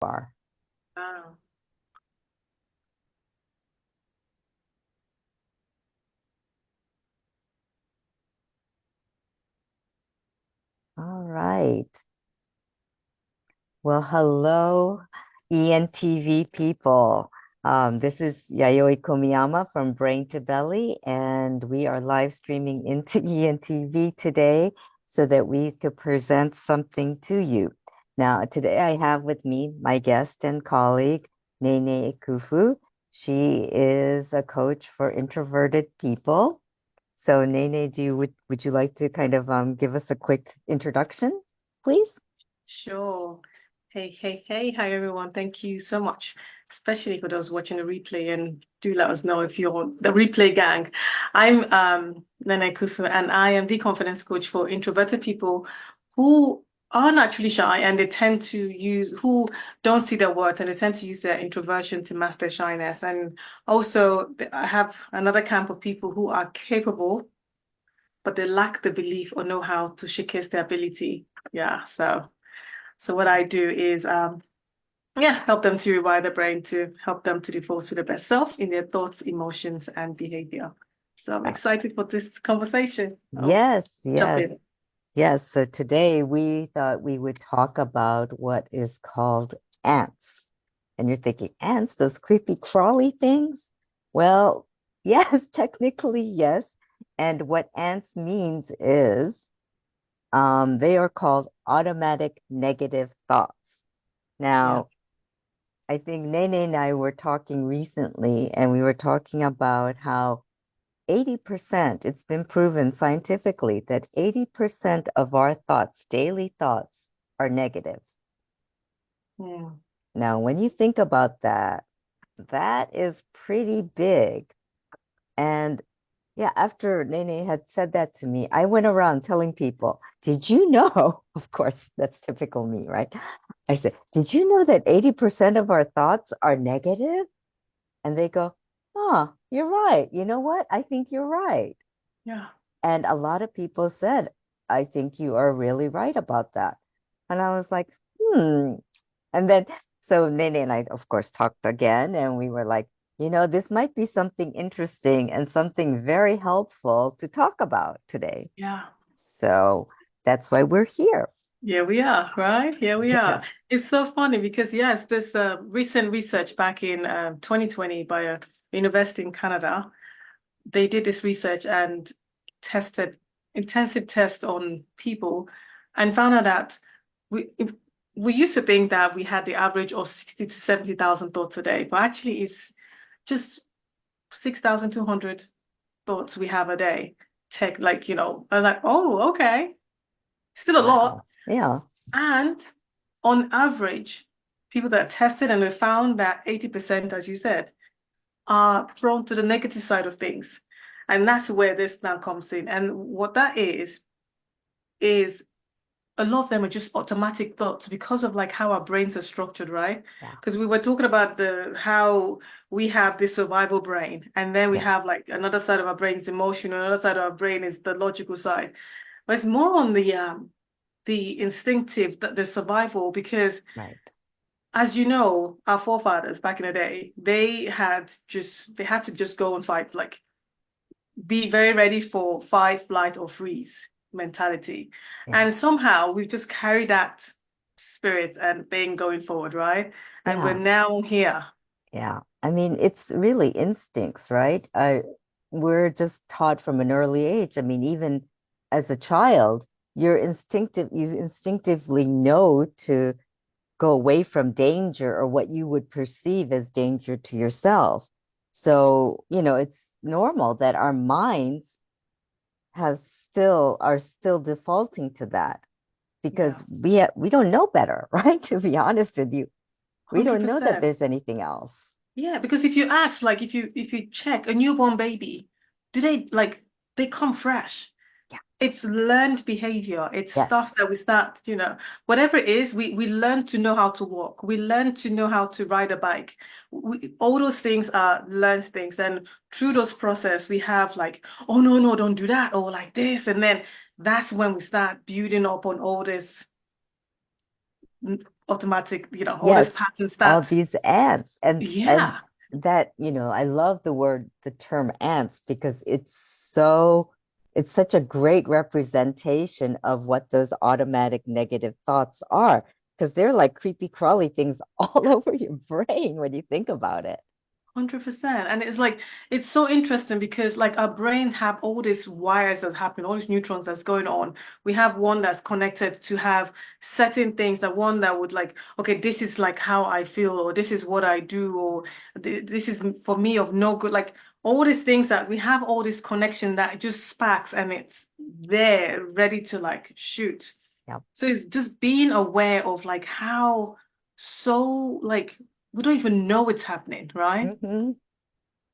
are. Wow. All right. Well, hello, ENTV people. This is Yayoi Komiyama from Brain to Belly, and we are live streaming into ENTV today so that we could present something to you. Now, today I have with me my guest and colleague, Nene Ekufu. She is a coach for introverted people. So, Nene, would you like to kind of give us a quick introduction, please? Sure. Hey, hey, hey. Hi, everyone. Thank you so much, especially for those watching the replay. And do let us know if you're the replay gang. I'm Nene Ekufu, and I am the confidence coach for introverted people who are naturally shy and they tend to who don't see their worth and they tend to use their introversion to mask their shyness. And also, I have another camp of people who are capable, but they lack the belief or know how to showcase their ability. Yeah, so what I do is yeah, help them to rewire the brain to help them to default to the best self in their thoughts, emotions, and behavior. So I'm excited for this conversation. I'll Yes, jump yes, in. yes. So today we thought we would talk about what is called ants. And you're thinking, ants, those creepy crawly things? Well, yes, technically, yes. And what ants means is they are called automatic negative thoughts. Yeah. Now, I think Nene and I were talking recently, and we were talking about how 80%, it's been proven scientifically that 80% of our thoughts, daily thoughts, are negative. Mm. Now, when you think about that, that is pretty big. And yeah, after Nene had said that to me, I went around telling people, did you know? Of course, that's typical me, right? I said, did you know that 80% of our thoughts are negative? And they go, oh, you're right. You know what? I think you're right. Yeah. And a lot of people said, I think you are really right about that. And I was like, hmm. And then, so Nene and I, of course, talked again, and we were like, this might be something interesting and something very helpful to talk about today. Yeah. So that's why we're here. Yeah, we are, right? Here we are. Yes. It's so funny because, yes, this recent research back in 2020 by a university in Canada, they did this research and tested intensive tests on people and found out that if, we used to think that we had the average of 60 to 70,000 thoughts a day, but actually it's just 6,200 thoughts we have a day. Tech, like, I was like, oh, okay, still a lot. Wow. Yeah. And on average, people that tested and we found that 80%, as you said, are prone to the negative side of things. And that's where this now comes in. And what that is a lot of them are just automatic thoughts because of like how our brains are structured, right? Yeah. Because we were talking about the how we have this survival brain, and then we Yes. have like another side of our brain is emotional, another side of our brain is the logical side. But it's more on the instinctive, the survival, because Right. as you know, our forefathers back in the day, they had to just go and fight, like be very ready for fight, flight, or freeze mentality. Yeah. And somehow we've just carried that spirit and thing going forward, right? And we're Yeah. now here. Yeah. I mean, it's really instincts, right? We're just taught from an early age. I mean, even as a child, you instinctively know to go away from danger or what you would perceive as danger to yourself. So, it's normal that our minds are still defaulting to that Yeah, because we don't know better, right? To be honest with you, we don't know that 100%. there's anything else. Yeah, because if you ask, like if you check a newborn baby, do they like they come fresh? Yeah. It's learned behavior. It's stuff that we Yes. start, whatever it is, we learn to know how to walk. We learn to know how to ride a bike. All those things are learned things. And through those process, we have like, oh no, no, don't do that, or like this. And then that's when we start building up on all this automatic, all this Yes, pattern all starts. these ants. And Yeah, that, I love the term ants because it's such a great representation of what those automatic negative thoughts are. Because they're like creepy crawly things all over your brain when you think about it. 100%. And it's like, it's so interesting because like our brain have all these wires that happen, all these neutrons that's going on. We have one that's connected to have certain things, that one that would like, okay, this is like how I feel, or this is what I do, or this is for me of no good. Like all these things that we have all this connection that just sparks and it's there ready to like shoot. Yeah. So it's just being aware of like how so like we don't even know it's happening, right? Hmm.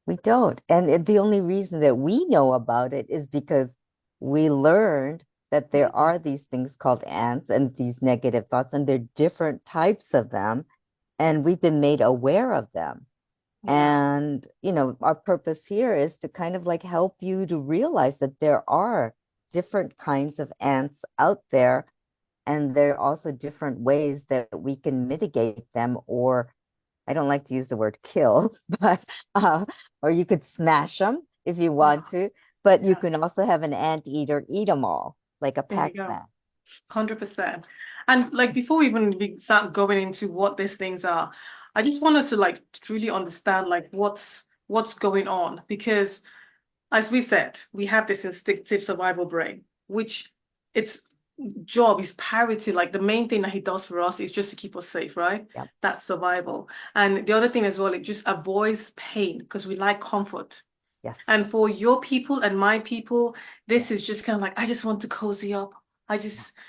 We don't. And the only reason that we know about it is because we learned that there Mhm. are these things called ants and these negative thoughts, and there are different types of them. And we've been made aware of them. Yeah, And, our purpose here is to kind of like help you to realize that there are different kinds of ants out there. And there are also different ways that we can mitigate them, or I don't like to use the word kill, but or you could smash them if you want wow, to, but you yeah, can also have an anteater eat them all, like a there you go. Pac-Man. 100%. And like before we start going into what these things are, I just wanted to like truly understand like what's going on because as we've said, we have this instinctive survival brain, which its job is parity. Like the main thing that he does for us is just to keep us safe, right? Yep. That's survival. And the other thing as well, it just avoids pain because we like comfort. And Yes. for your people and my people, Yeah. this is just kind of like, I just want to cozy up. I Yeah. just,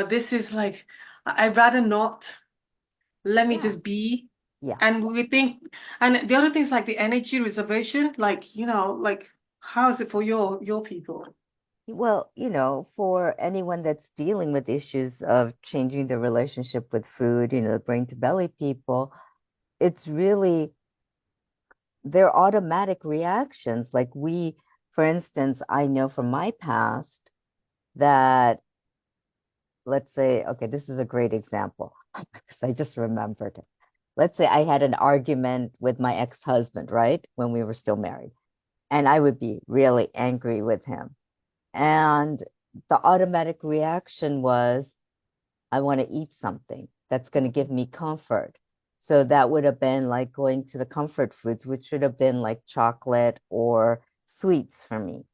this is like, I'd rather not. Let me Yeah. just be. Yeah. And we think, and the other things like the energy reservation, like, like how is it for your people? Well, for anyone that's dealing with issues of changing their relationship with food, the brain to belly people, it's really their automatic reactions. Like for instance, I know from my past that, let's say, okay, this is a great example because I just remembered it. Let's say I had an argument with my ex-husband, right? When we were still married, and I would be really angry with him. And the automatic reaction was, I want to eat something that's going to give me comfort. So that would have been like going to the comfort foods, which should have been like chocolate or sweets for me,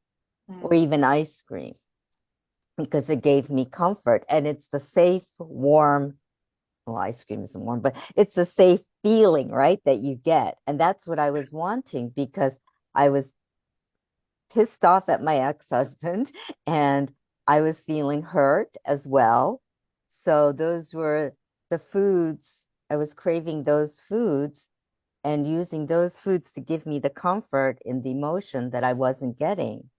or Mm, even ice cream, because it gave me comfort. And it's the safe, warm, well, ice cream isn't warm, but it's the safe feeling, right, that you get. And that's what I was wanting because I was pissed off at my ex-husband and I was feeling hurt as well. So those were the foods. I was craving those foods and using those foods to give me the comfort in the emotion that I wasn't getting.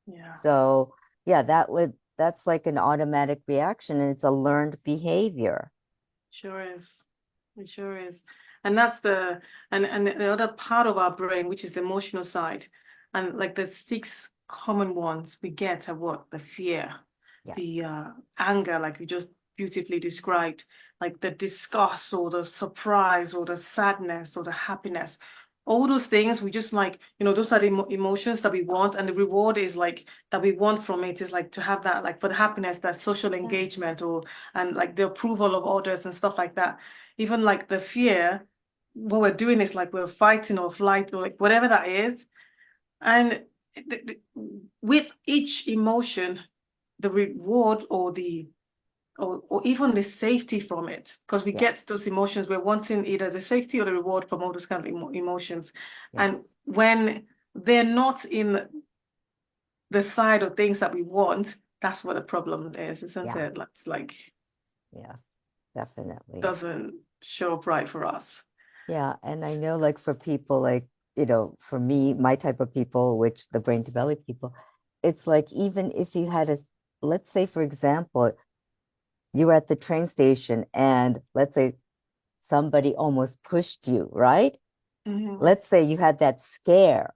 yeah, So yeah, that's like an automatic reaction and it's a learned behavior. sure is. It sure is. And that's and the other part of our brain, which is the emotional side. And like the six common ones we get are what? The fear, Yes. the anger, like you just beautifully described, like the disgust or the surprise or the sadness or the happiness. All those things we just like, those are the emotions that we want, and the reward is like that we want from it is like to have that, like for the happiness, that social Yeah. engagement or and like the approval of others and stuff like that. Even like the fear, what we're doing is like we're fighting or flight or like whatever that is. And with each emotion, the reward or or even the safety from it, because we Yeah. get those emotions, we're wanting either the safety or the reward from all those kind of emotions. Yeah. And when they're not in the side of things that we want, that's what the problem is, isn't Yeah. it? That's like Yeah. Definitely. doesn't show up right for us. Yeah, and I know like for people like, for me, my type of people, which the brain to belly people, it's like even if you had let's say for example, you were at the train station and let's say somebody almost pushed you, right? Mhm. Let's say you had that scare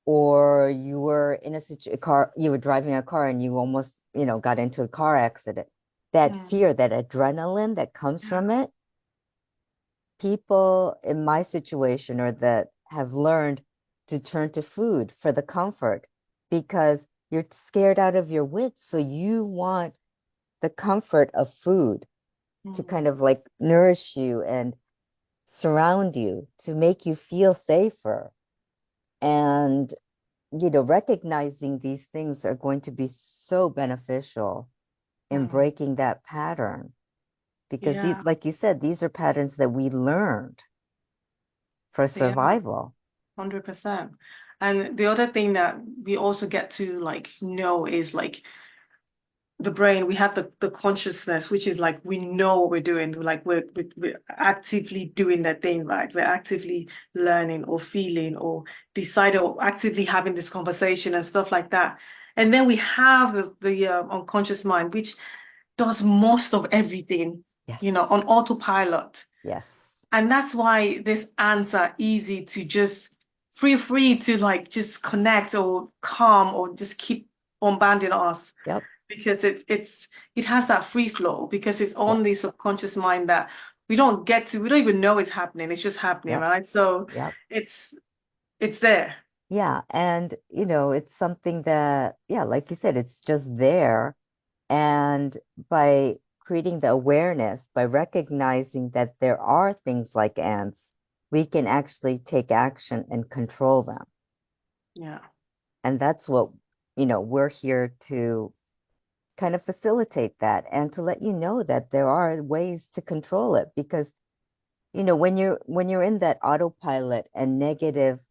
or you were in a car, you were driving a car and you almost, got into a car accident. That Mm. fear, that adrenaline that comes Yeah. from it, people in my situation or that have learned to turn to food for the comfort because you're scared out of your wits. So you want the comfort of food to kind Mm. of like nourish you and surround you to make you feel safer. And, recognizing these things are going to be so beneficial in Mm. breaking that pattern because these, Yeah, like you said, these are patterns that we learned for yeah, survival. 100%. And the other thing that we also get to like know is like the brain, we have the consciousness, which is like we know what we're doing, like we're actively doing that thing, right? We're actively learning or feeling or deciding or actively having this conversation and stuff like that. And then we have the unconscious mind, which does most of everything, Yes. on autopilot. Yes. And that's why these ants are easy to just free to like just connect or calm or just keep bombarding us Yep. because it has that free flow because it's on the Yes. subconscious mind that we don't even know it's happening. It's just happening, Yep. right? So Yep. it's it's there. Yeah. And, it's something that, yeah, like you said, it's just there. And by creating the awareness, by recognizing that there are things like ants, we can actually take action and control them. Yeah. And that's what, we're here to kind of facilitate that and to let you know that there are ways to control it because, when you're in that autopilot and negative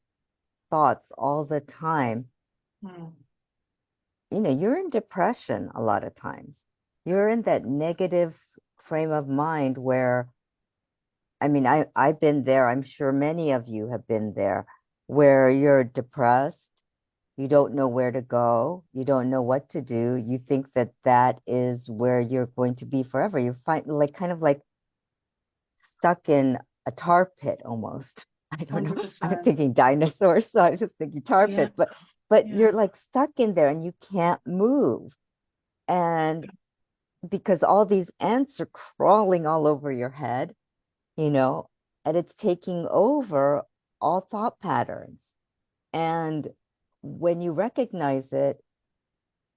thoughts all the time, Mm. you're in depression a lot of times. You're in that negative frame of mind where, I mean, I've been there. I'm sure many of you have been there, where you're depressed. You don't know where to go. You don't know what to do. You think that that is where you're going to be forever. You're like kind of like stuck in a tar pit almost. I don't know. I'm 100%. thinking dinosaurs, so I was thinking tar Yeah. pit, but Yeah. you're like stuck in there and you can't move. And because all these ants are crawling all over your head, you know, and it's taking over all thought patterns. And when you recognize it,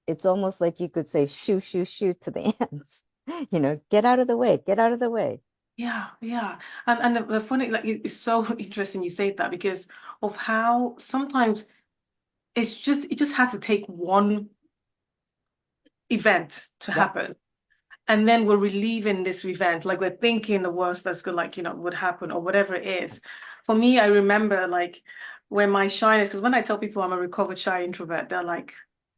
it's almost like you could say, shoo, shoo, shoo to the ants, get out of the way, get out of the way. Yeah, yeah. And the funny, like it's so interesting you say that because of how sometimes it just has to take one event to Yep, happen. And then we're relieving this event, like we're thinking the worst that's good, like, would happen or whatever it is. For me, I remember like when my shyness, because when I tell people I'm a recovered shy introvert, they're like,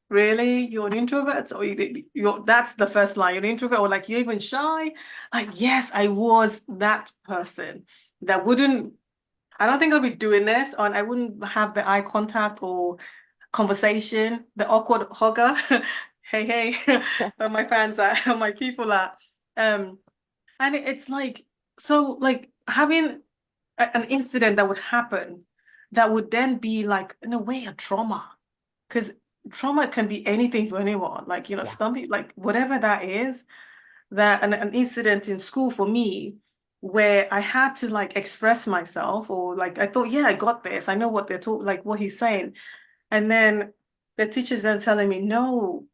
really? You're an introvert? Or you're that's the first line, you're an introvert, or like you're even shy? Like, yes, I was that person that wouldn't, I don't think I'll be doing this, and I wouldn't have the eye contact or conversation, the awkward hugger. Hey, hey, where my fans are, where my people are. Um, and it's like, so like having an incident that would happen that would then be like, in a way, a trauma. Because trauma can be anything for anyone. Like, yeah, something like whatever that is, that an incident in school for me where I had to like express myself or like I thought, yeah, I got this. I know what they're talking, like what he's saying. And then the teacher's then telling me, no,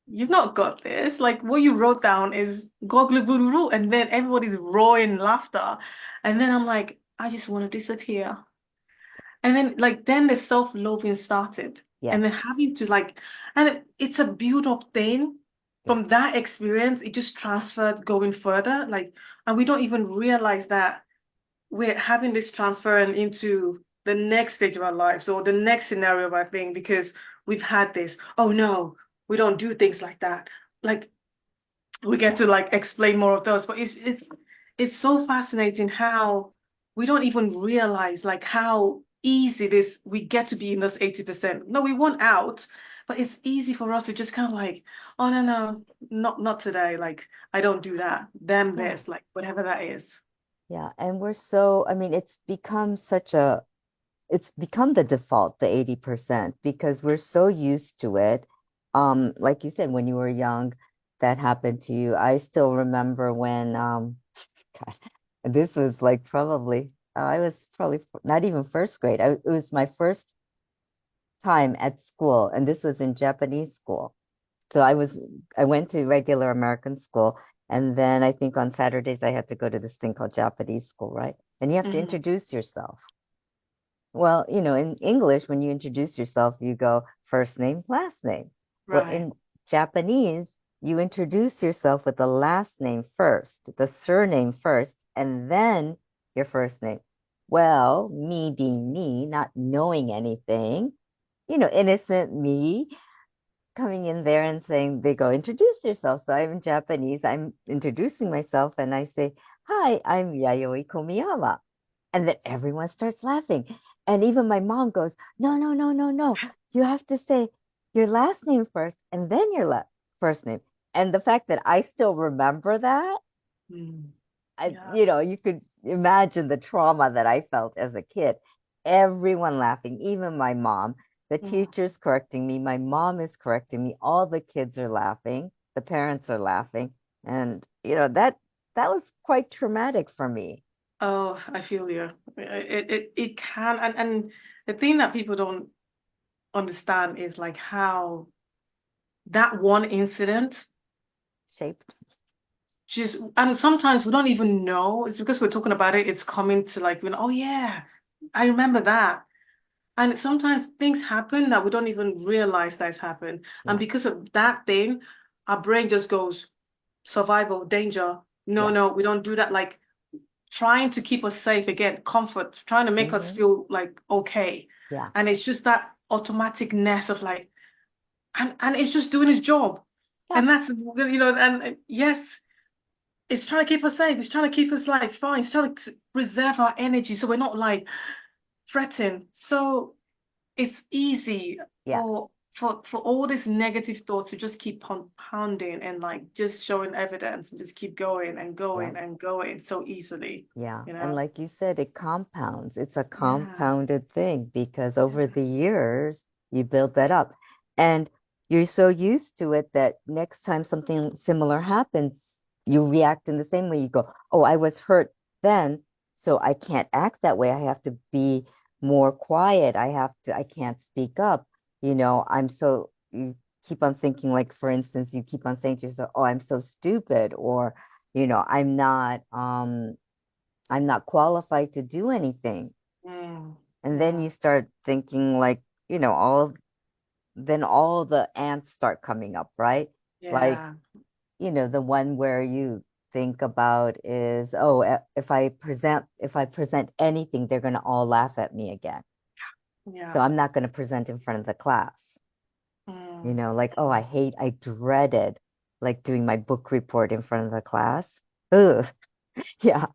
you've not got this. Like what you wrote down is goggle boo and then everybody's roaring laughter. And then I'm like, I just want to disappear. And then then the self-loathing started. And yes, then having to and it's a build-up thing. From yes, that experience, it just transferred going further. And we don't even realize that we're having this transfer into the next stage of our lives or the next scenario of our thing because we've had this. Oh no, we don't do things like that. Like we get yeah, to like explain more of those, but it's so fascinating how we don't even realize like how easy it is we get to be in this 80%. No, we want out, but it's easy for us to just kind of like, oh no, not today. Like I don't do that. Them yeah, this, like whatever that is. yeah. And I mean, it's become the default, the 80%, because we're so used to it. Like you said, when you were young, that happened to you. I still remember when, God, This was like probably, I was probably not even first grade. It was my first time at school, and this was in Japanese school. So I went to regular American school, and then I think on Saturdays I had to go to this thing called Japanese school, right? And you have to Hmm. introduce yourself. Well, in English, when you introduce yourself, you go first name, last name. Well, Right. in Japanese, you introduce yourself with the last name first, the surname first, and then your first name. Well, me being me, not knowing anything, innocent me coming in there and saying, they go, introduce yourself. So I'm in Japanese, I'm introducing myself, and I say, hi, I'm Yayoi Komiyama. And then everyone starts laughing. And even my mom goes, no, no, no, no, no. You have to say your last name first and then your first name. And the fact that I still remember that, Mm. I, Yeah. you know, you could imagine the trauma that I felt as a kid. Everyone laughing, even my mom. The Mm. teacher's correcting me. My mom is correcting me. All the kids are laughing. The parents are laughing. And, that was quite traumatic for me. Oh, I feel you. It can, and the thing that people don't understand is like how that one incident Shaped. just, and sometimes we don't even know. It's because we're talking about it, it's coming to like, oh yeah, I remember that. And sometimes things happen that we don't even realize that's happened. And Yeah. because of that thing, our brain just goes survival, danger. No, Yeah. no, we don't do that. Like trying to keep us safe again, comfort, trying to make us Hmm. feel like okay. Yeah. And it's just that automaticness of like, and it's just doing its job. Yeah. And that's, and yes, it's trying to keep us safe. It's trying to keep us like fine. It's trying to preserve our energy so we're not like fretting. So it's easy Yeah. for all these negative thoughts to just keep pounding and like just showing evidence and just keep going and Yeah. going and going so easily, Yeah. you And know? like you said, it compounds. It's a Yeah. compounded thing because over the Yes. years, you build that up. And you're so used to it that next time something similar happens, you react in the same way. You go, oh, I was hurt then, so I can't act that way. I have to be more quiet. I can't speak up. You keep on thinking, like, for instance, you keep on saying to yourself, oh, I'm so stupid, or, I'm not qualified to do anything. Mm. And then Yeah. you start thinking like, all the ants start coming up, right? Like, Yeah. the one where you think about is, oh, if I present anything, they're going to all laugh at me again. So Yeah. I'm not going to present in front of the class. Mm. Like, oh, Mm. I dreaded like doing my book report in front of the class. Ugh. Yeah.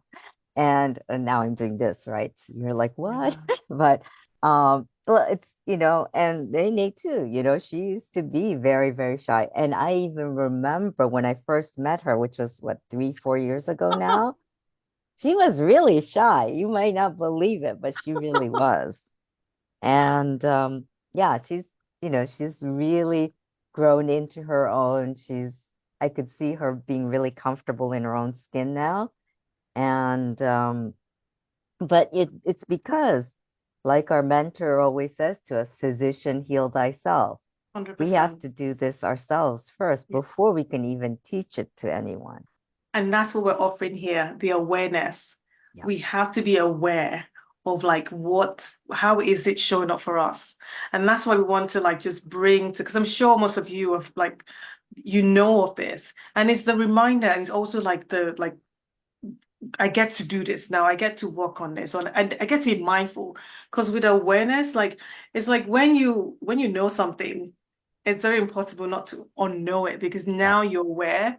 And now I'm doing this, right? So you're like, what? Yeah. But well, it's, and Nene too, she used to be very, very shy. And I even remember when I first met her, which was what, 3, 4 years ago now, she was really shy. You might not believe it, but she really was. And yeah, she's really grown into her own. I could see her being really comfortable in her own skin now. And but it's because, like our mentor always says to us, physician, heal thyself. We have 100%. to do this ourselves first Yeah. before we can even teach it to anyone. And that's what we're offering here, the awareness. Yeah. We have to be aware of like how is it showing up for us? And that's why we want to like just bring to, because I'm sure most of you have like, of this. And it's the reminder, and it's also like I get to do this now. I get to work on this. I get to be mindful. Because with awareness, like it's like when you know something, it's very impossible not to unknow it because Yep. now you're aware,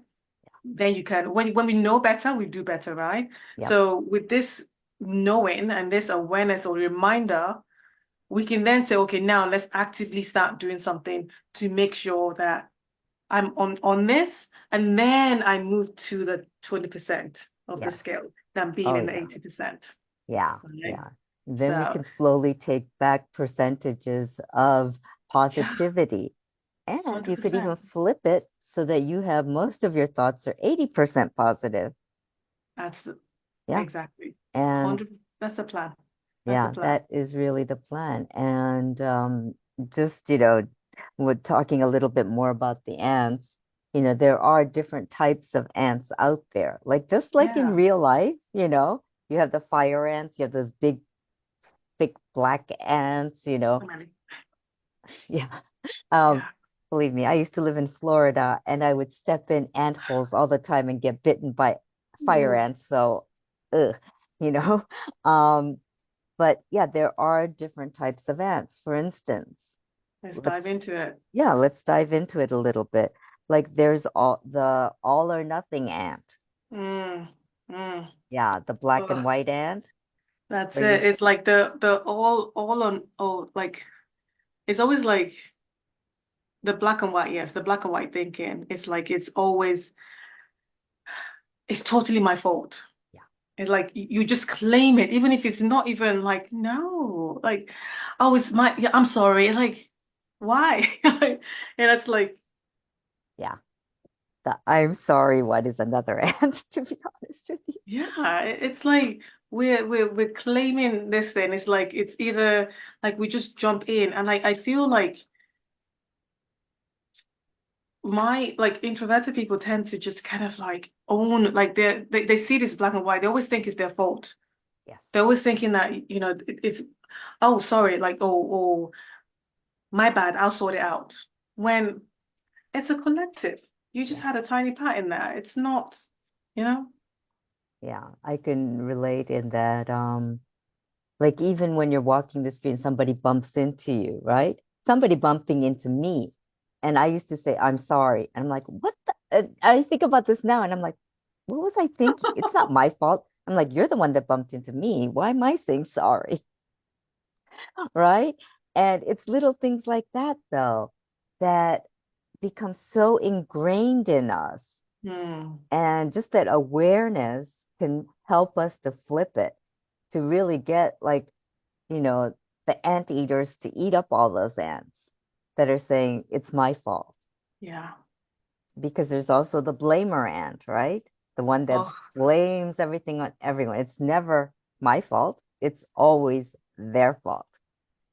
then you can when we know better, we do better, right? Yep. So with this knowing and this awareness or reminder, we can then say, okay, now let's actively start doing something to make sure that I'm on this, and then I move to the 20% of the Yes. scale than being Oh in the yeah. 80%. Yeah. Right? Yeah. Then we So can slowly take back percentages of yeah, positivity. And you could even 100%. flip it so that you have most of your thoughts are 80% positive. That's Yeah. exactly. And 100. That's the plan. That's the yeah, plan. that is really the plan. And just, we're talking a little bit more about the ants. There are different types of ants out there. Like just like in Yeah. real life, you have the fire ants, you have those big, thick black ants, Many. Yeah. Um, Yeah. believe me, I used to live in Florida and I would step in ant holes all the time and get bitten by fire Oof. ants. So, ugh, you know. Um, but yeah, there are different types of ants. For instance, Let's dive let's into it. yeah, let's dive into it a little bit. Like there's all or nothing ant. Mm, mm. Yeah, the black and Ugh, white ant. that's Where you it. It's like the all on oh like it's always like the black and white, yes, the black and white thinking. It's like it's totally my fault. yeah, It's like you just claim it, even if it's not even like, no, like, oh, it's my, yeah, I'm sorry. It's like, why? And it's like, yeah. The I'm sorry, what is another ant, to be honest with you. yeah, it's like we're claiming this thing. It's like it's either like we just jump in, and I feel like my like introverted people tend to just kind of like own like they see this black and white. They always think it's their fault. Yes. They're always thinking that, it's, oh, sorry, like, oh, my bad, I'll sort it out. When it's a collective. You just Yeah. had a tiny part in there. It's not, you know? Yeah. I can relate in that like even when you're walking the street and somebody bumps into you, right? Somebody bumping into me. And I used to say, I'm sorry. And I'm like, what the? I think about this now and I'm like, what was I thinking? It's not my fault. I'm like, you're the one that bumped into me. Why am I saying sorry? Right? And it's little things like that, though, that become so ingrained in us. Hmm. And just that awareness can help us to flip it, to really get like, you know, the anteaters to eat up all those ants that are saying it's my fault. Yeah. Because there's also the blamer ant, right? The one that Oh, blames everything on everyone. It's never my fault. It's always their fault.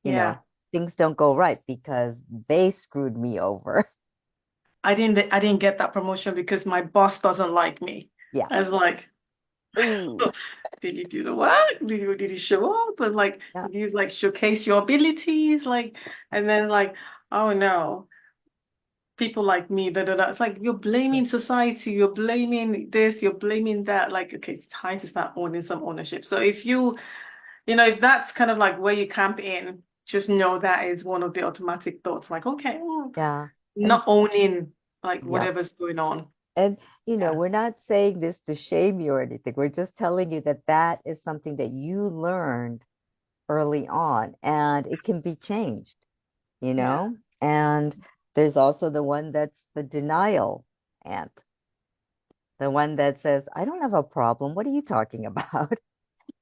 You yeah. know, things don't go right because they screwed me over. I didn't get that promotion because my boss doesn't like me. Yeah. I was like, Ooh. did you do the work? Did you show up? And like, Yeah. did you like showcase your abilities? Like, and then like, oh no, people like me, da da da. It's like you're Yeah. blaming society, you're blaming this, you're blaming that. Like, okay, it's time to start owning some ownership. So if that's kind of like where you camp in, just know that is one of the automatic thoughts. Like, okay, Yeah. And not owning like yep. whatever's going on. And, Yeah, we're not saying this to shame you or anything. We're just telling you that that is something that you learned early on and it can be changed, you yeah, know? And there's also the one that's the denial ant, the one that says, I don't have a problem. What are you talking about?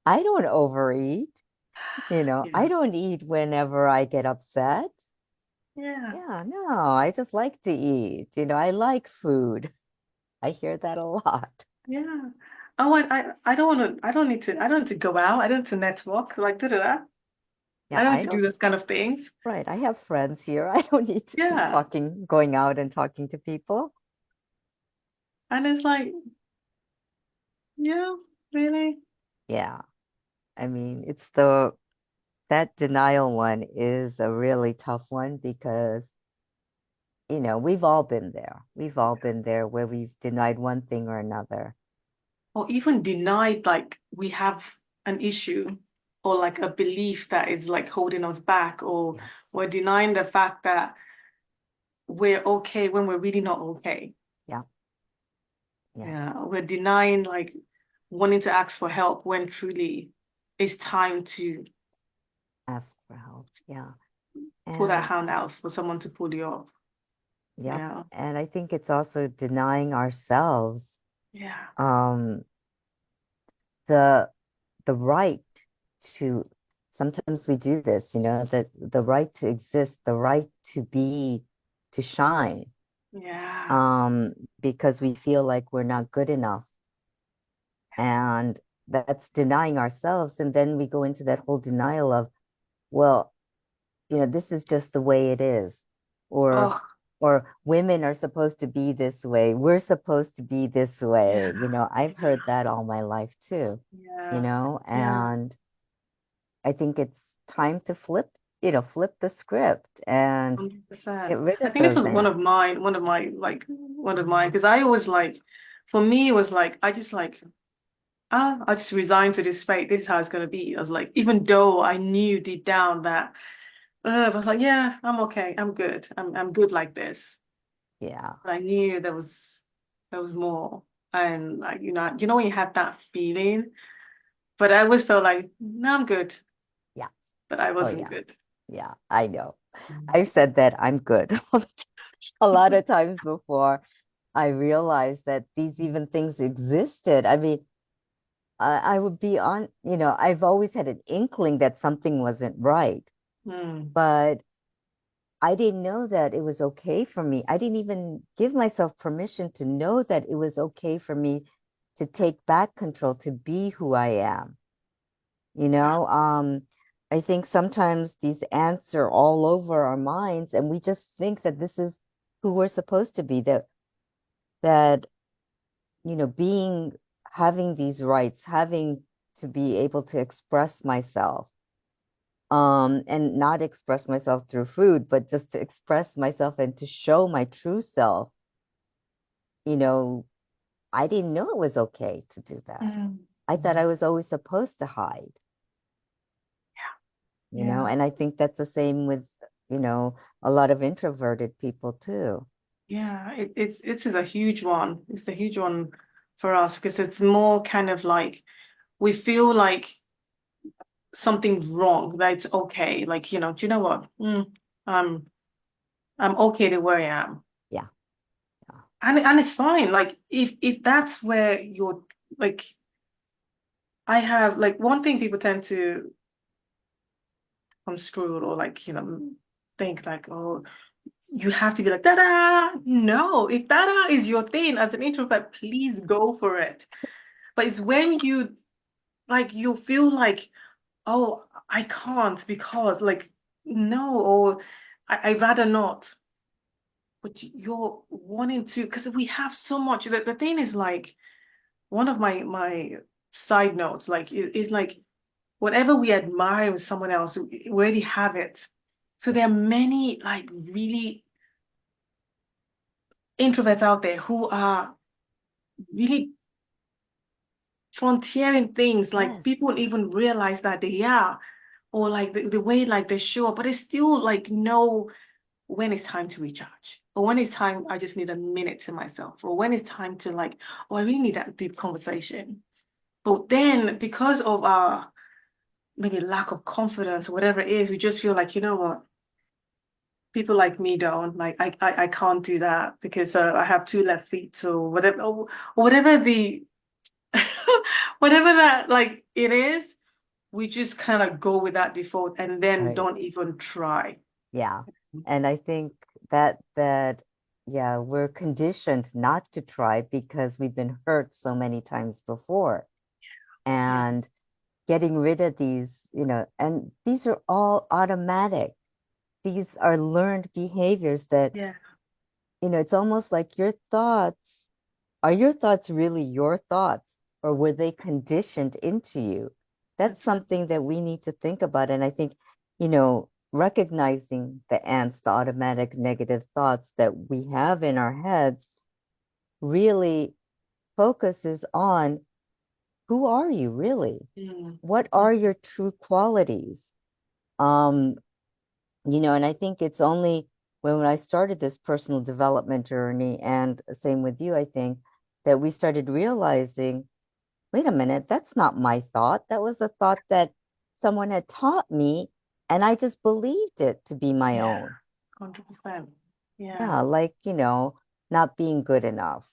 I don't overeat. I yeah, don't eat whenever I get upset. yeah, Yeah, no, I just like to eat. I like food. I hear that a lot. yeah. I don't want to. I don't need to go out. I don't need to network. Like da da da. Yeah, I don't need I to do don't, those kind of things. right. I have friends here. I don't need to be Yeah, going out and talking to people. and it's like, yeah, really. Yeah. I mean, that denial one is a really tough one because, we've all been there. We've all been there where we've denied one thing or another. Or even denied like we have an issue or like a belief that is like holding us back, or Yes. we're denying the fact that we're okay when we're really not okay. Yeah. Yeah. Yeah, we're denying like wanting to ask for help when truly it's time to Ask for help. Yeah. pull that And hand out for someone to pull you off. yep. Yeah, And I think it's also denying ourselves yeah, um the the right to sometimes we do this, that the right to exist, the right to be, to shine, yeah, um, because we feel like we're not good enough. And that's denying ourselves. And then we go into that whole denial of, well, this is just the way it is. Or Oh, women are supposed to be this way. We're supposed to be this yeah, way. I've yeah, heard that all my life too, yeah, yeah, and I think it's time to flip the script and get 100%. rid I of think this those was ants. one of mine, because I always like, for me, it was like, I just like, I just resigned to this fate. This is how it's going to be. I was like, even though I knew deep down that, I was like, yeah, I'm okay. I'm good. I'm good like this. Yeah, But I knew there was more. And like, when you had that feeling, but I always felt like, no, I'm good. yeah, But I oh wasn't yeah, good. yeah. I know. I've said that I'm good a lot of times before I realized that these even things existed. I mean, I would be on, I've always had an inkling that something wasn't right, Mm, but I didn't know that it was okay for me. I didn't even give myself permission to know that it was okay for me to take back control, to be who I am. You yeah. know, I think sometimes these ants are all over our minds, and we just think that this is who we're supposed to be, that being having these rights, having to be able to express myself, and not express myself through food, but just to express myself and to show my true self. you know I didn't know it was okay to do that. Mm, I thought I was always supposed to hide. yeah. And I think that's the same with you know a lot of introverted people too. Yeah. It is a huge one. It's a huge one for us because it's more kind of like we feel like something's wrong, that it's okay. Like, do you know what? I'm I'm okay to where I am. Yeah, yeah, And it's fine. Like if that's where you're like I have like one thing people tend to construe or like, think like, oh, you have to be like da-da. No, if da-da is your thing as an introvert, please go for it. But it's when you feel like, oh, I can't because like no, or I'd rather not. But you're wanting to, because we have so much. The thing is like one of my side notes, like is like whatever we admire in someone else, we already have it. So yeah. there are many like really introverts out there who are really frontiering things like Yes, people don't even realize that they are, or like the way like they show up, but they still like know when it's time to recharge, or when it's time I just need a minute to myself, or when it's time to like, oh, I really need that deep conversation. But then because of our maybe lack of confidence or whatever it is, we just feel like, you know what? People like me don't like I can't do that because I have two left feet or whatever, or whatever the whatever that like it is, we just kind of go with that default and then right. don't even try. Yeah. And I think that yeah, we're conditioned not to try because we've been hurt so many times before. Yeah, And getting rid of these, and these are all automatic. These are learned behaviors that, yeah, it's almost like are your thoughts really your thoughts, or were they conditioned into you? That's that's something that we need to think about. And I think, recognizing the ants, the automatic negative thoughts that we have in our heads, really focuses on who are you really? mm, What are your true qualities? Um, and I think it's only when I started this personal development journey, and same with you, I think, that we started realizing, wait a minute, that's not my thought. That was a thought that someone had taught me, and I just believed it to be my yeah, own. 100%. Yeah, Yeah, like, not being good enough.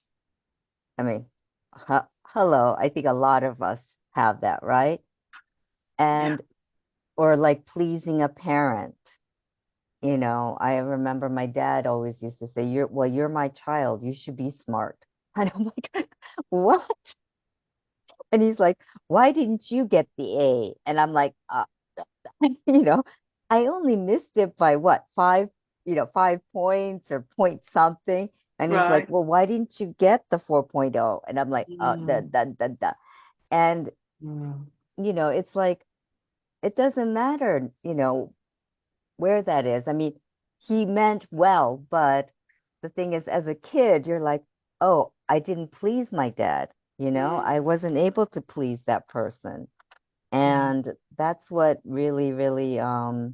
I mean, hello, I think a lot of us have that, right? yeah, And, or like pleasing a parent. I remember my dad always used to say, you're my child. You should be smart. And I'm like, what? And he's like, why didn't you get the A? And I'm like, you know, I only missed it by what, 5 points or point something. And he's like, Right. well, why didn't you get the 4.0? And I'm like, Mm, da. And, mm, it's like, it doesn't matter, where that is. I mean, he meant well, but the thing is, as a kid, you're like, oh, I didn't please my dad. I mm, wasn't able to please that person. yeah. And that's what really, really, I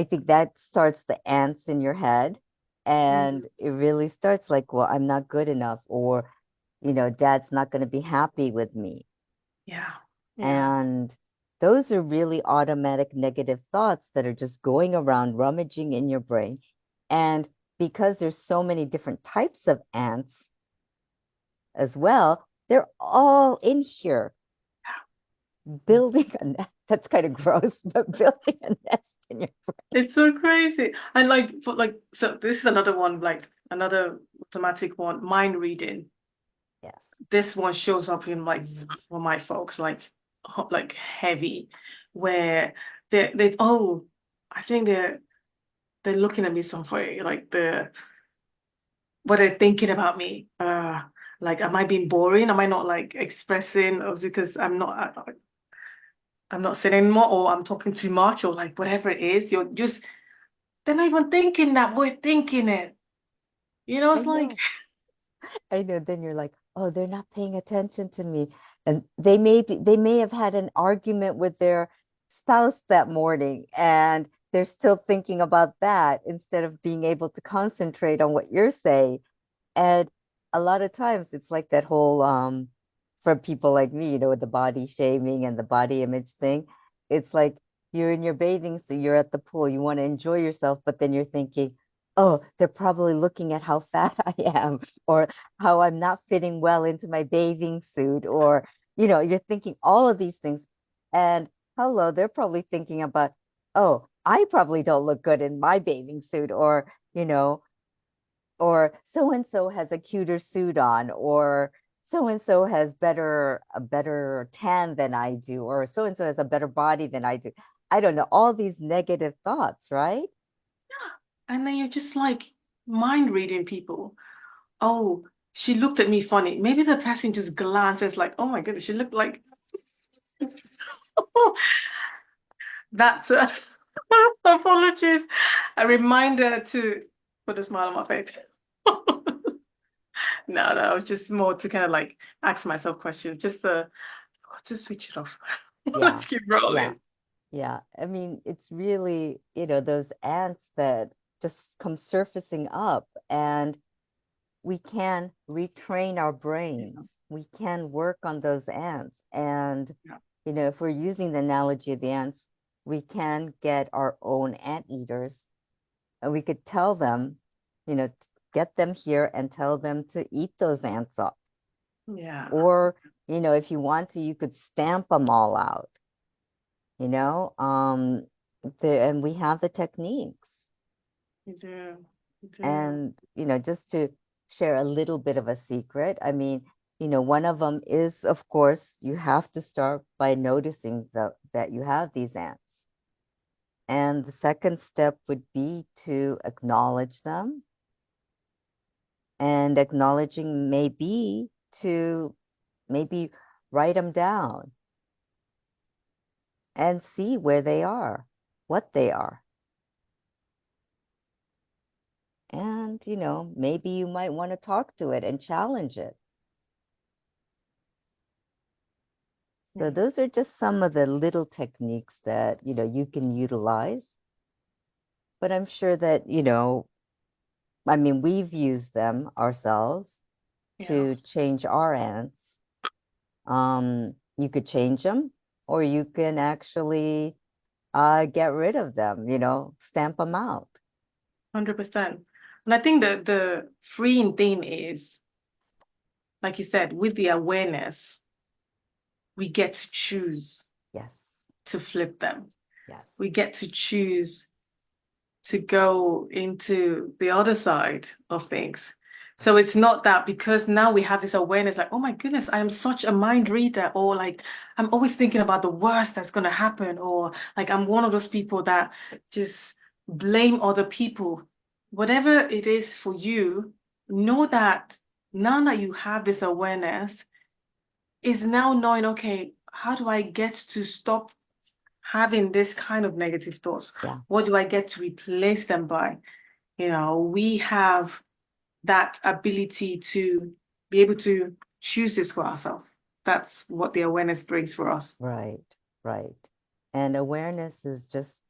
think that starts the ants in your head. And Mm, it really starts like, well, I'm not good enough, or, dad's not going to be happy with me. yeah. Yeah. And those are really automatic negative thoughts that are just going around rummaging in your brain. And because there's so many different types of ants as well, they're all in here building a nest. That's kind of gross, but building a nest in your brain. It's so crazy. And so this is another one, like another automatic one, mind reading. Yes. This one shows up in like for my folks, like heavy, where they I think they're looking at me some way, like what they're thinking about me. Like am I being boring? Am I not like expressing, or because I'm not saying anymore, or I'm talking too much, or like whatever it is, they're not even thinking that we're thinking it. I It's like, know. I know. Then you're like, oh, they're not paying attention to me. And they may have had an argument with their spouse that morning, and they're still thinking about that instead of being able to concentrate on what you're saying. And a lot of times it's like that whole for people like me, with the body shaming and the body image thing. It's like you're in your bathing suit, you're at the pool, you want to enjoy yourself, but then you're thinking, oh, they're probably looking at how fat I am, or how I'm not fitting well into my bathing suit, or you're thinking all of these things. And hello, they're probably thinking about, oh, I probably don't look good in my bathing suit, or so and so has a cuter suit on, or so and so has a better tan than I do, or so and so has a better body than I do. I don't know, all these negative thoughts, right? and then you're just like mind reading people. Oh, she looked at me funny. Maybe the person just glances like, oh my goodness, she looked like that's apologies. A reminder to put a smile on my face. No, I was just more to kind of like ask myself questions, just switch it off. Yeah, Let's keep yeah, rolling. yeah. I mean, it's really, those ants that just come surfacing up, and we can retrain our Yeah. brains. We can work on those ants. And, Yeah. if we're using the analogy of the ants, we can get our own anteaters, and we could tell them, get them here and tell them to eat those ants up. Yeah. Or, if you want to, you could stamp them all out, you know? And we have the techniques. You do. You do. And, just to share a little bit of a secret, I mean, one of them is, of course, you have to start by noticing that you have these ants. And the second step would be to acknowledge them. And acknowledging may be to maybe write them down and see where they are, what they are. And, maybe you might want to talk to it and challenge it. So Yeah. those are just some of the little techniques that, you can utilize. But I'm sure that, I mean, we've used them ourselves Yeah. to change our ants. You could change them, or you can actually get rid of them, stamp them out. 100%. And I think the freeing thing is, like you said, with the awareness, we get to choose Yes, to flip them. yes, We get to choose to go into the other side of things. So it's not that because now we have this awareness, like, oh my goodness, I am such a mind reader, or like I'm always thinking about the worst that's going to happen, or like I'm one of those people that just blame other people. Whatever it is for you, know that now that you have this awareness, is now knowing, okay, how do I get to stop having this kind of negative thoughts? Yeah, What do I get to replace them by? We have that ability to be able to choose this for ourselves. That's what the awareness brings for us. right, right. And awareness is just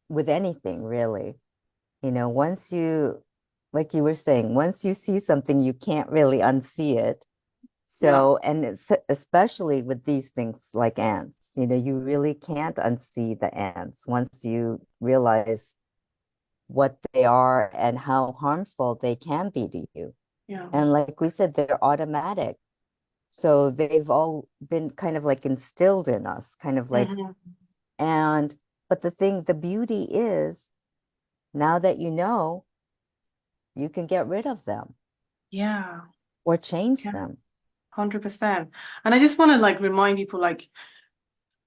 with anything, really. Once you, like you were saying, once you see something, you can't really unsee it. Yeah. So, and it's especially with these things like ants, you really can't unsee the ants once you realize what they are and how harmful they can be to you. Yeah. And like we said, they're automatic. So they've all been kind of like instilled in us, kind of like, Hmm. and, but the beauty is now that you know, you can get rid of them Yeah. or change Yeah. them. 100%. And I just want to like remind people, like,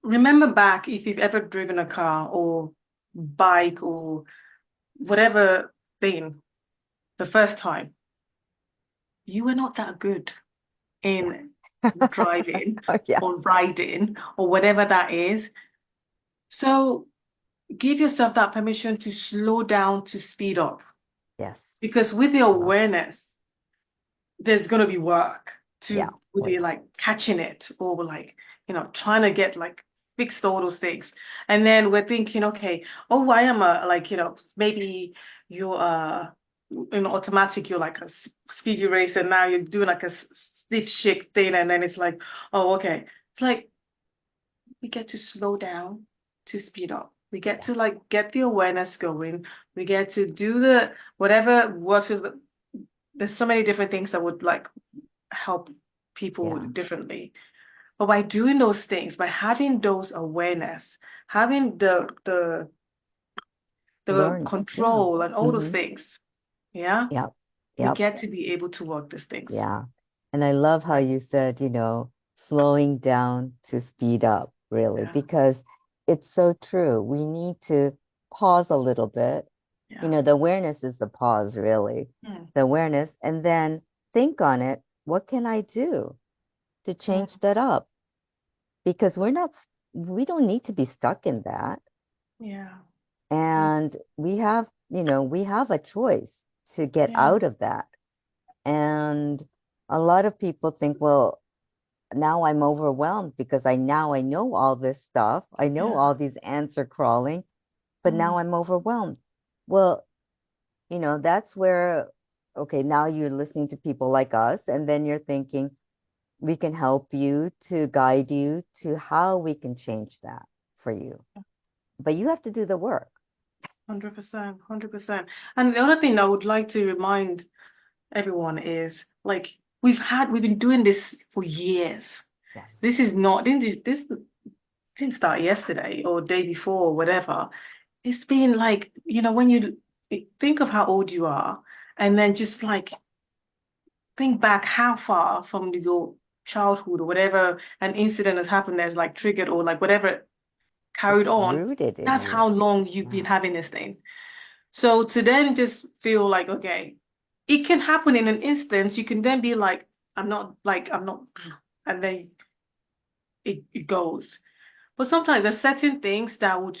remember back if you've ever driven a car or bike or whatever thing the first time, you were not that good Yeah. in driving Yes. or riding or whatever that is. So give yourself that permission to slow down, to speed up. Yes. Because with the Love that. awareness, there's going to be work Yeah. to with Oh, the yeah. like catching it or like, trying to get like fixed all those things. And then we're thinking, okay, oh, I am a like, maybe you're in automatic, you're like a speedy race, and now you're doing like a stiff shake thing, and then it's like, oh, okay. It's like we get to slow down to speed up. We get Yeah. to like get the awareness going. We get to do the whatever works with there's so many different things that would like help people Yeah. differently. But by doing those things, by having those awareness, having the Learn. Yeah. control and all those Hmm. things, yeah, Yep. we Yep. get to be able to work these things. Yeah. And I love how Yeah, you said, slowing down to speed up, really, yeah, because it's so true. We need to pause a little bit. yeah. The awareness is the pause, really. Mm, The awareness, and then think on it. What can I do to change mm, that up? Because we don't need to be stuck in that. yeah, yeah, And we have a choice to get yeah, out of that. And a lot of people think, well, now I'm overwhelmed because I know all this stuff. I know yeah. all these ants are crawling, but now Mm, I'm overwhelmed. Well, that's where, okay, now you're listening to people like us, and then you're thinking, we can help you to guide you to how we can change that for you. But you have to do the work. 100%, 100%. And the other thing I would like to remind everyone is like we've been doing this for years. Yes. This is not this didn't start yesterday or day before or whatever. It's been like, when you think of how old you are and then just like think back how far from your childhood or whatever an incident has happened that's like triggered or like whatever carried It's on. rooted in That's how you. long you've been Yeah. having this thing. So to then just feel like, okay, it can happen in an instance. You can then be like, I'm not, and then it goes. But sometimes there's certain things that would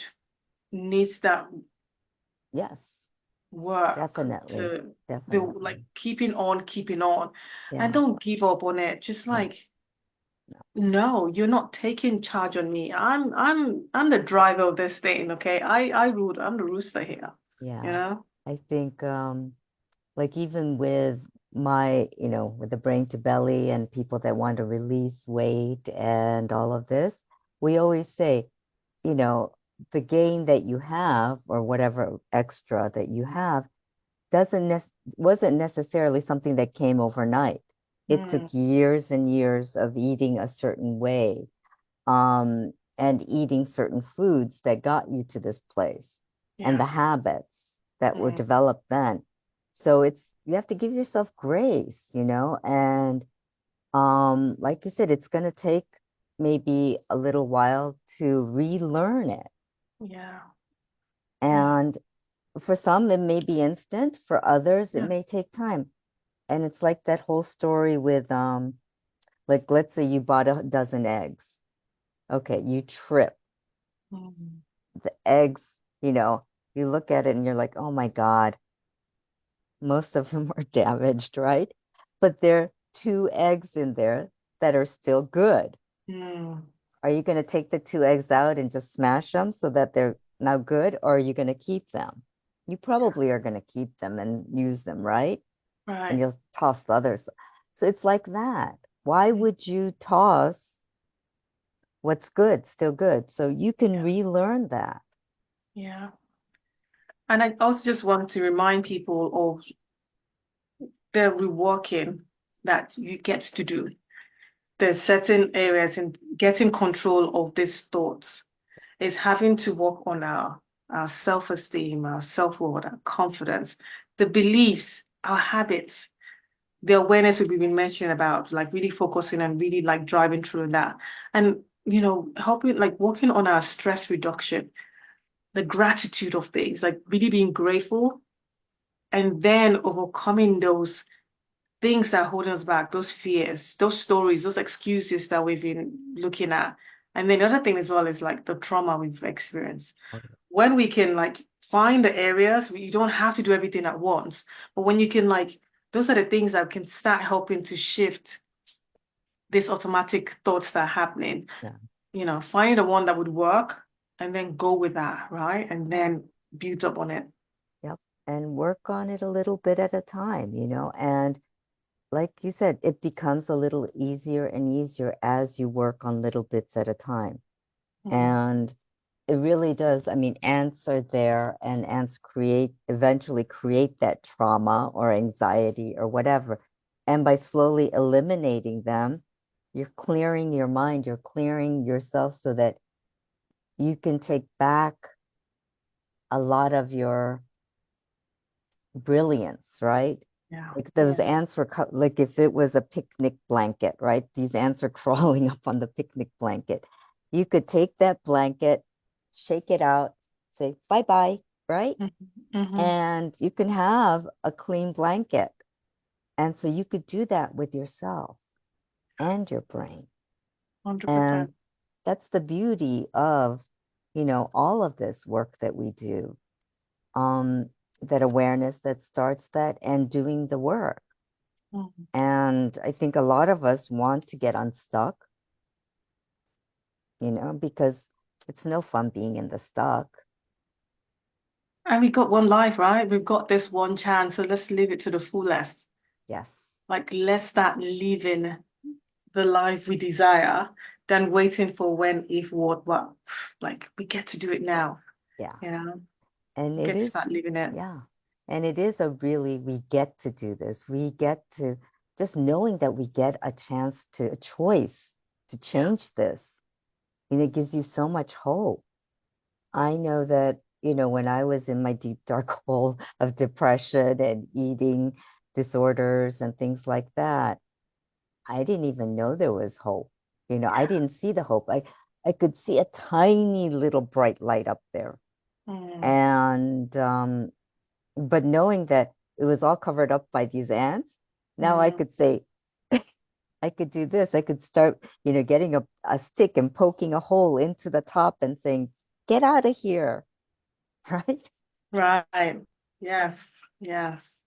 needs that Yes. work Definitely. to the like Definitely. keeping on, and Yeah. don't give up on it. Just No, like, no. no, you're not taking charge on me. I'm the driver of this thing, okay? I'm the rooster here, you Yeah. know? I think like even with with the brain to belly and people that want to release weight and all of this, we always say, you know, the gain that you have or whatever extra that you have doesn't nec wasn't necessarily something that came overnight. It took Mm, years and years of eating a certain way, and eating certain foods that got you to this place and the yeah. habits that were Mm, developed then. So you have to give yourself grace, and like you said, it's going to take maybe a little while to relearn it. Yeah. Yeah. And for some, it may be instant. For others, it Yeah. may take time. And it's like that whole story with, like, let's say you bought a dozen eggs. Okay, you trip. Mm. The eggs, you look at it and you're like, oh my God, most of them are damaged, right? But there are two eggs in there that are still good. Mm. Are you going to take the two eggs out and just smash them so that they're now good, or are you going to keep them? You probably are going to keep them and use them, right? And Right. you'll toss the others. So it's like that. Why Mm. would you toss what's good, still good? So you can Yeah. relearn that. Yeah. And I also just want to remind people of the reworking that you get to do. There's certain areas in getting control of these thoughts is having to work on our self-esteem, our self-worth, our confidence, the beliefs, our habits, the awareness we've been mentioning about, like really focusing and really like driving through that. And, helping, like working on our stress reduction, the gratitude of things, like really being grateful and then overcoming those things that are holding us back, those fears, those stories, those excuses that we've been looking at. And then the other thing as well is like the trauma we've experienced. When we can like find the areas, you don't have to do everything at once, but when you can like, those are the things that can start helping to shift these automatic thoughts that are happening. Yeah. Find the one that would work and then go with that, right? And then build up on it. Yep. And work on it a little bit at a time, and like you said, it becomes a little easier and easier as you work on little bits at a time. Mm. And it really does. I mean, ants are there and ants eventually create that trauma or anxiety or whatever. And by slowly eliminating them, you're clearing your mind, you're clearing yourself so that you can take back a lot of your brilliance, right? Yeah. Like those Yeah. ants were like if it was a picnic blanket, right? These ants are crawling up on the picnic blanket. You could take that blanket, shake it out, say bye bye, right? Mm-hmm. And you can have a clean blanket. And so you could do that with yourself and your brain. And 100%. that's the beauty of, all of this work that we do. That awareness that starts that and doing the work. Mm. And I think a lot of us want to get unstuck, because it's no fun being in the stuck. And we got one life, right? We've got this one chance, so let's live it to the fullest. Yes. Like, let's start living the life we desire than waiting for when, if, what. Like, we get to do it now, Yeah. you know? And We it get to is, start living it. yeah. And it is we get to do this. We get to just knowing that we get a choice to Yeah. change this. And it gives you so much hope. I know that, when I was in my deep dark hole of depression and eating disorders and things like that, I didn't even know there was hope. I Yeah. didn't see the hope. I could see a tiny little bright light up there. Mm. And but knowing that it was all covered up by these ants, now I Mm. could say, I could do this. I could start, getting a stick and poking a hole into the top and saying, get out of here. Right? Right. Yes. Yes.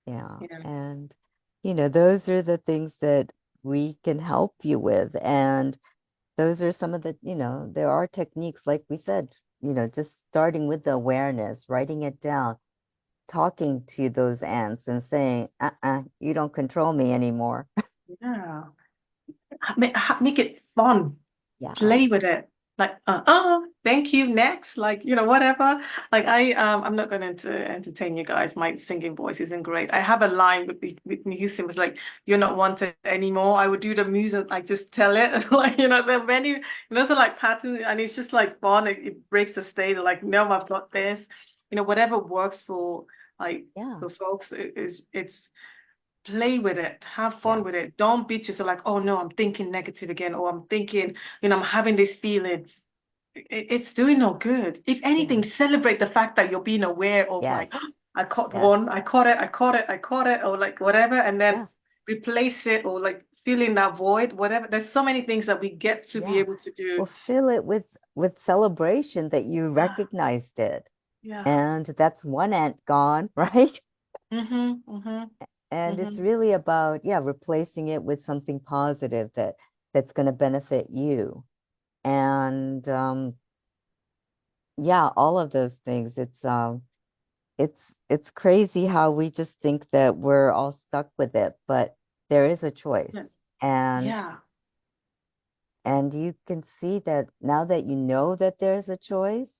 Yeah. Yes. And, those are the things that we can help you with. And those are some of there are techniques, like we said, just starting with the awareness, writing it down, talking to those ants and saying, you don't control me anymore. Yeah. Make it fun. Yeah. Play with it. Like, thank you. Next, like, whatever. Like I'm not going to entertain you guys. My singing voice isn't great. I have a line with Whitney Houston was like, "You're not wanted anymore." I would do the music, like just tell it, like there are many, so like patterns, and it's just like fun. It breaks the state. Like, no, I've got this. Whatever works for Like Yeah. for folks, it's play with it, have fun Yeah. with it. Don't beat yourself like, oh no, I'm thinking negative again, or I'm thinking, I'm having this feeling. It's doing no good. If Yeah. anything, celebrate the fact that you're being aware of like, Yes. I caught one, Yes. I caught it, I caught it, I caught it, or like whatever, and then Yeah. replace it or like fill in that void, whatever. There's so many things that we get to be Yeah. able to Well, do. fill it with celebration that you Yeah, recognized it. yeah. And that's one ant gone, right? Mm-hmm, mm-hmm, And it's mm-hmm. really about, yeah, replacing it with something positive that's going to benefit you. And yeah, all of those things. It's crazy how we just think that we're all stuck with it, but there is a Yeah, choice. And yeah. and you can see that now that you know that there's a choice,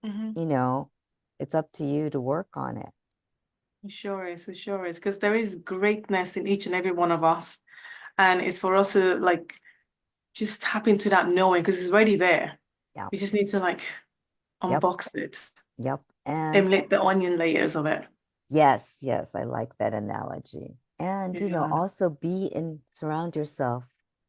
Mm-hmm. you know, it's up to you to work on it. It sure is, it sure is, because there is greatness in each and every one of us. And it's for us to like just tap into that knowing because it's already there. Yeah. We just need to like Yep. unbox it, Yep. And emulate the onion layers of it. yes, yes, I like that analogy. And, Yeah. also be and surround yourself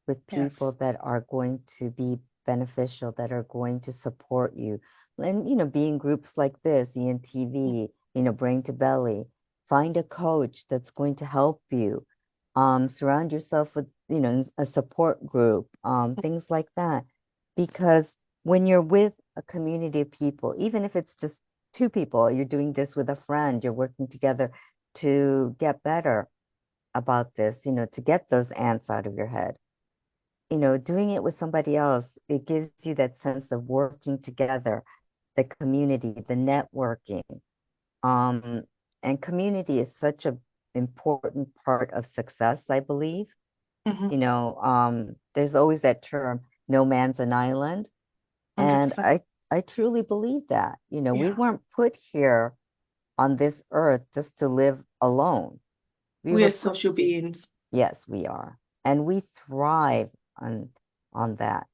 with people Yes. that are going to be beneficial, that are going to support you. And, be in groups like this, ENTV, Brain to Belly. Find a coach that's going to help you. Surround yourself with, a support group, things like that. Because when you're with a community of people, even if it's just two people, you're doing this with a friend, you're working together to get better about this, to get those ants out of your head. Doing it with somebody else, it gives you that sense of working together, the community, the networking. Um, and community is such an important part of success, I believe. Mm-hmm. There's always that term, no man's an island. And 100%. I truly believe that. We Yeah. weren't put here on this earth just to live alone. We We were are put, social beings. yes, we are. And we thrive on that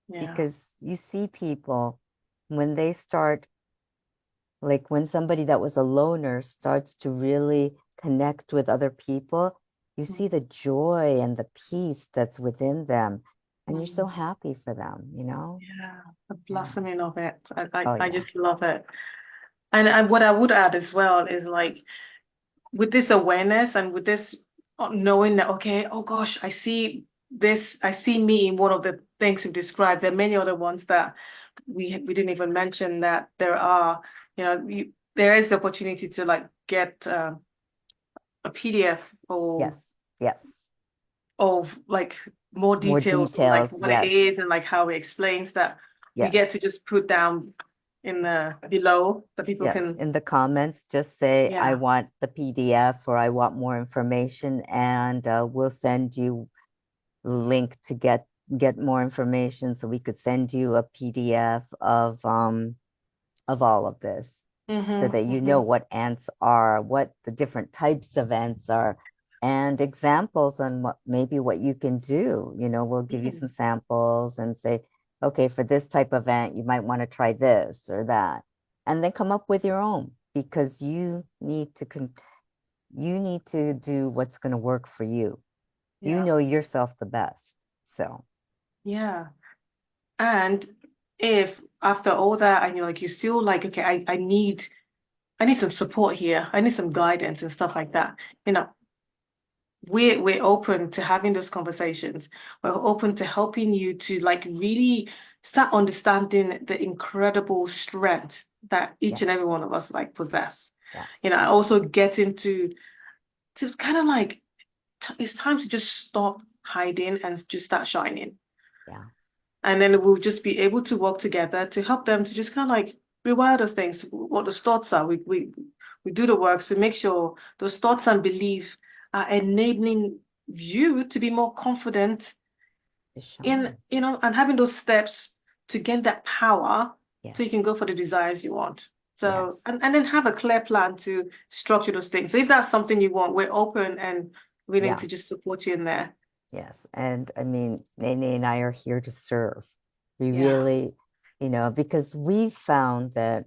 Yeah. because you see people when they start, like when somebody that was a loner starts to really connect with other people, you see the joy and the peace that's within them. And you're so Mm-hmm. happy for them, Yeah. The Yeah. blossoming of it. I, Oh, I yeah. just love it. And what I would add as well is like with this awareness and with this knowing that, okay, oh gosh, I see this, I see me in one of the things you described. There are many other ones that we didn't even mention that there are, there is the opportunity to like get a PDF or Yes. Yes. of like more More details on like details. what it Yes. is and like how it explains that we get Yes. to just put down in the below that people Yes, can, in the comments, just say, I yeah. want the PDF or I want more information, and we'll send you link to get more information so we could send you a PDF of all of this so Mm-hmm, that you know mm-hmm, what ants are, what the different types of ants are, and examples on what you can do. We'll give you some mm-hmm. samples and say, okay, for this type of ant, you might want to try this or that, and then come up with your own because you need to do what's going to work for you. You Yeah. know yourself the best. So, Yeah. And if after all that and you're like you still like, okay, I need some support here. I need some guidance and stuff like that. You know, we're open to having those conversations. We're open to helping you to like really start understanding the incredible strength that each and yes, every one of us like possess. yes, Also get into to kind of like it's time to just stop hiding and just start shining. yeah, And then we'll just be able to work together to help them to just kind of like rewire those things, what those thoughts are. We do the work to make sure those thoughts and beliefs are enabling you to be more confident to in, shine. and having those steps to gain that power so Yes, you can go for the desires you want. yes, So, and then have a clear plan to structure those things. So if that's something you want, we're open and willing yeah. to just support you in there. Yes. And I mean, Nene and I are here to serve. We Yeah. really, because we found that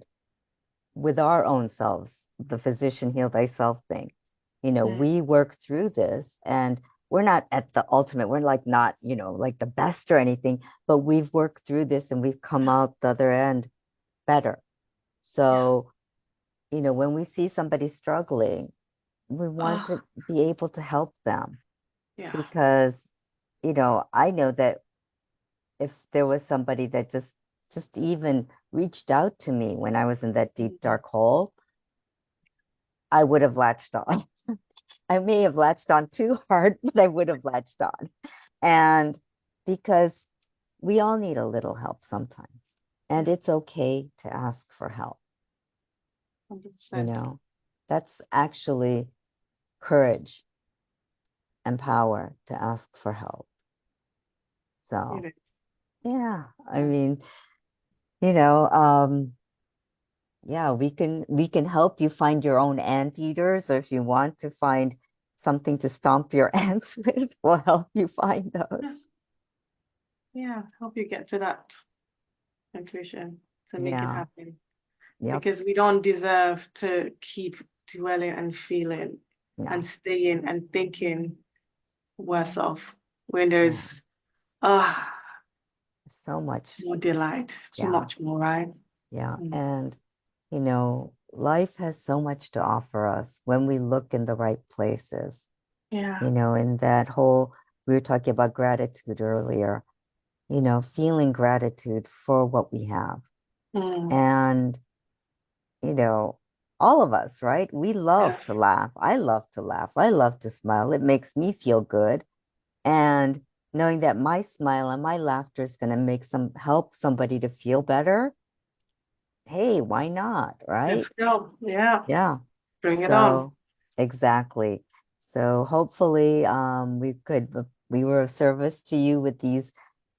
with our own selves, the physician heal thyself thing. Mm. We work through this and we're not at the ultimate, we're like not, like the best or anything, but we've worked through this and we've come out the other end better. Yeah. So, when we see somebody struggling, we want Oh, to be able to help them yeah. because, I know that if there was somebody that just even reached out to me when I was in that deep Mhm. dark hole, I would have latched on. I may have latched on too hard, but I would have latched on. And because we all need a little help sometimes, and Yeah. it's okay to ask for help, you 100%. know, that's actually courage and power to ask for help. It So, is. yeah, I Yeah. mean, you know, um, yeah, we can help you find your own anteaters, or if you want to find something to stomp your ants with, we'll help you find Yeah. those. Yeah. Help you get to that conclusion to make it Yeah. happen. Yep. Because we don't deserve to keep dwelling and feeling and No. staying and thinking worse off when Yeah. there's So much. more delight, so Yeah. much more, right? Yeah. Mm. And life has so much to offer us when we look in the right places. Yeah. In that whole, we were talking about gratitude earlier, feeling gratitude for what we have. Mm. And, you know, all of us, right? We Yeah. love to laugh. I love to laugh. I love to smile. It makes me feel good. And knowing that my smile and my laughter is going to help somebody to feel better, hey, why not? Let's Right? go. Yeah. Yeah. Bring it on. So exactly. So hopefully we were of service to you with these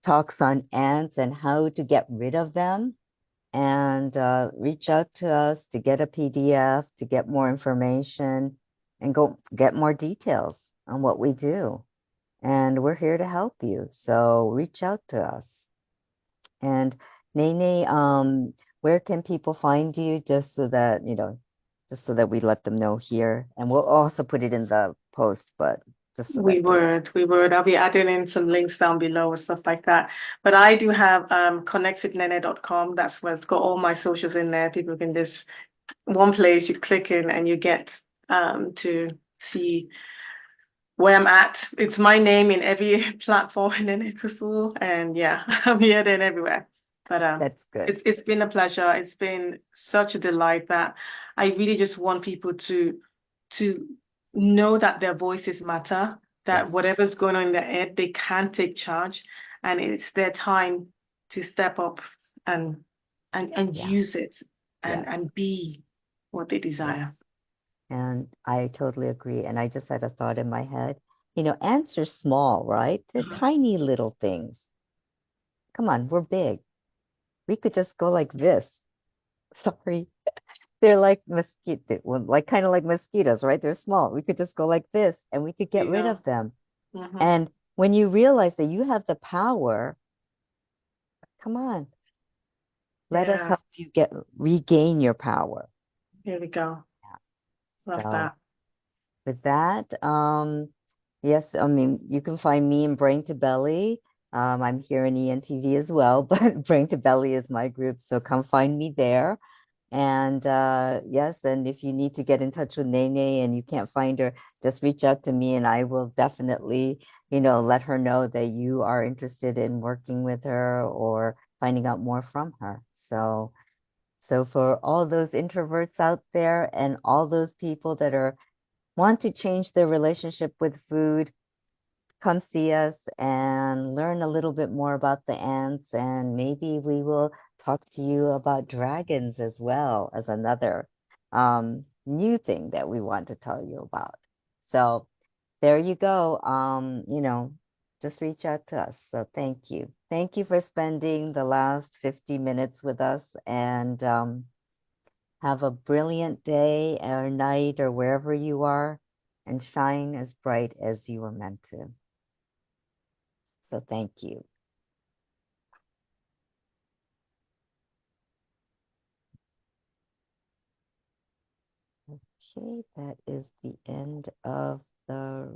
talks on ants and how to get rid of them. And reach out to us to get a PDF, to get more information, and go get more details on what we do. And we're here to help you. So reach out to us. And Nene, where can people find you just so that we let them know here. And we'll also put it in the post, but just so We that they, would, we would. I'll be adding in some links down below and stuff like that. But I do have connectwithnene.com. That's where it's got all my socials in there. People can just one place you click in and you get to see where I'm at. It's my name in every platform in Nene Ekufu. And yeah, I'm here then everywhere. But that's good. it's been a pleasure. It's been such a delight that I really just want people to know that their voices matter, that Yes. whatever's going on in their head, they can take charge, and it's their time to step up and and Yeah. use it Yes. and be what they Yes. desire. And I totally agree. And I just had a thought in my head. Ants are small, right? They're Mhm. tiny little things. Come on, we're big. We could just go like this. Sorry. They're like mosquito, well, like kind of like mosquitoes, right? They're small. We could just go like this and we could There get you rid go. of them. Hmm. And when you realize that you have the power, come on, let us Yeah, help you regain your power. here we go. Yeah. Love So that. with that, yes, I mean, you can find me in Brain to Belly. I'm here in ENTV as well, but Brain to Belly is my group. So come find me there. And yes, and if you need to get in touch with Nene and you can't find her, just reach out to me and I will definitely, let her know that you are interested in working with her or finding out more from her. So for all those introverts out there and all those people that want to change their relationship with food, come see us and learn a little bit more about the ants, and maybe we will talk to you about dragons as well as another new thing that we want to tell you about. So there you go. Just reach out to us. So thank you. Thank you for spending the last 50 minutes with us, and have a brilliant day or night or wherever you are, and shine as bright as you were meant to. So thank you. Okay, that is the end of the